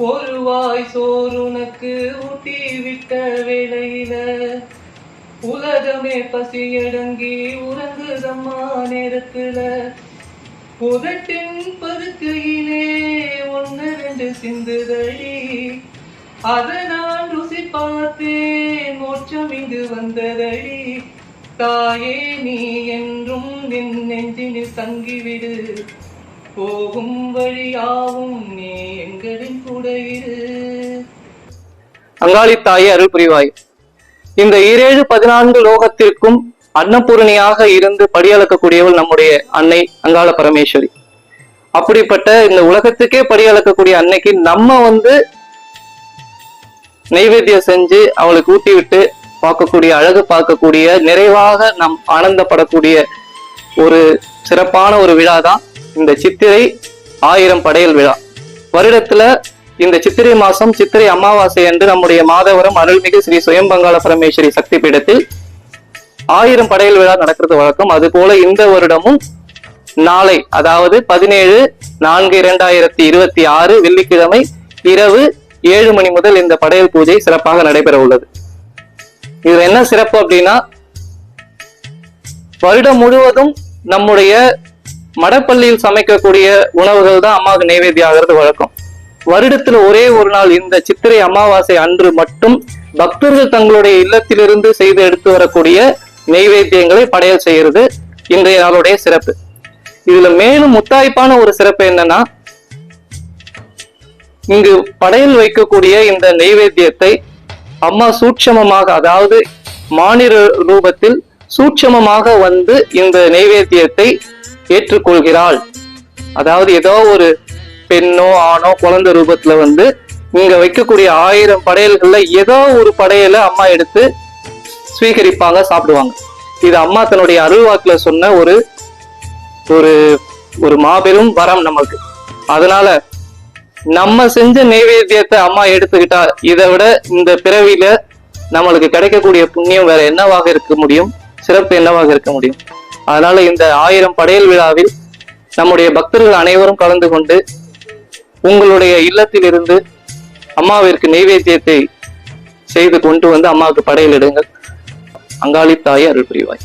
ஒரு வாய் சோறுனக்கு ஊட்டி விட்ட வேளையில உலகமே பசியடங்கி உறங்குதம்மா நேரத்துல உதட்டின் பதுக்கையிலே ஒன்னு ரெண்டு சிந்துதடி அதை நான் ருசி பார்த்தேன் மோட்சம் இங்கு வந்ததடி தாயே நீ என்றும் நின் நெஞ்சினில் தங்கிவிடு போகும் வழியாவும் நீ எங்களின் கூட இரு. அங்காளி தாயே அருள் புரிவாய். இந்த 17 லோகத்திற்கும் அன்னபூரணியாக இருந்து படியளக்கக்கூடியவள் நம்முடைய அன்னை அங்காள பரமேஸ்வரி. அப்படிப்பட்ட இந்த உலகத்துக்கே படியளக்கக்கூடிய அன்னைக்கு நம்ம நைவேத்தியம் செஞ்சு அவளுக்கு ஊட்டி விட்டு பார்க்கக்கூடிய அழகு பார்க்கக்கூடிய நிறைவாக நம் ஆனந்தப்படக்கூடிய ஒரு சிறப்பான ஒரு விழா தான் இந்த சித்திரை 1000 படையல் விழா. வருடத்துல இந்த சித்திரை மாசம் சித்திரை அமாவாசை அன்று நம்முடைய மாதவரம் அருள்மிகு ஸ்ரீ சுயம்பங்காள பரமேஸ்வரி சக்தி பீடத்தில் 1000 படையல் விழா நடக்கிறது வழக்கம். அது போல இந்த வருடமும் நாளை, அதாவது 17/4/2026 வெள்ளிக்கிழமை இரவு 7 மணி முதல் இந்த படையல் பூஜை சிறப்பாக நடைபெற உள்ளது. இதுல என்ன சிறப்பு அப்படின்னா, வருடம் முழுவதும் நம்முடைய மடப்பள்ளியில் சமைக்கக்கூடிய உணவுகள் தான் அம்மாவுக்கு நைவேத்தியம் ஆகிறது வழக்கம். வருடத்துல ஒரே ஒரு நாள் இந்த சித்திரை அமாவாசை அன்று மட்டும் பக்தர்கள் தங்களுடைய இல்லத்திலிருந்து செய்து எடுத்து வரக்கூடிய நைவேத்தியங்களை படையல் செய்யறது இன்றைய நாளுடைய சிறப்பு. இதுல மேலும் முத்தாய்ப்பான ஒரு சிறப்பு என்னன்னா, இங்கு படையல் வைக்கக்கூடிய இந்த நைவேத்தியத்தை அம்மா சூட்சமமாக, அதாவது மாநில ரூபத்தில் சூட்சமமாக இந்த நைவேத்தியத்தை ஏற்றுக்கொள்கிறாள். அதாவது ஏதோ ஒரு பெண்ணோ ஆணோ குழந்தை ரூபத்துல இங்க வைக்கக்கூடிய 1000 படையல்கள்ல ஏதோ ஒரு படையலை அம்மா எடுத்து ஸ்வீகரிப்பாங்க, சாப்பிடுவாங்க. இது அம்மா தன்னுடைய அருள்வாக்குல சொன்ன ஒரு ஒரு மாபெரும் வரம் நமக்கு. அதனால நம்ம செஞ்ச நைவேத்தியத்தை அம்மா எடுத்துக்கிட்டா இதை விட இந்த பிறவியில நம்மளுக்கு கிடைக்கக்கூடிய புண்ணியம் வேற என்னவாக இருக்க முடியும், சிறப்பு என்னவாக இருக்க முடியும். அதனால இந்த 1000 படையல் விழாவில் நம்முடைய பக்தர்கள் அனைவரும் கலந்து கொண்டு உங்களுடைய இல்லத்தில் இருந்து அம்மாவிற்கு நைவேத்தியத்தை செய்து கொண்டு அம்மாவுக்கு படையல் இடுங்கள். அங்காளி தாயே அருள் புரிவாய்.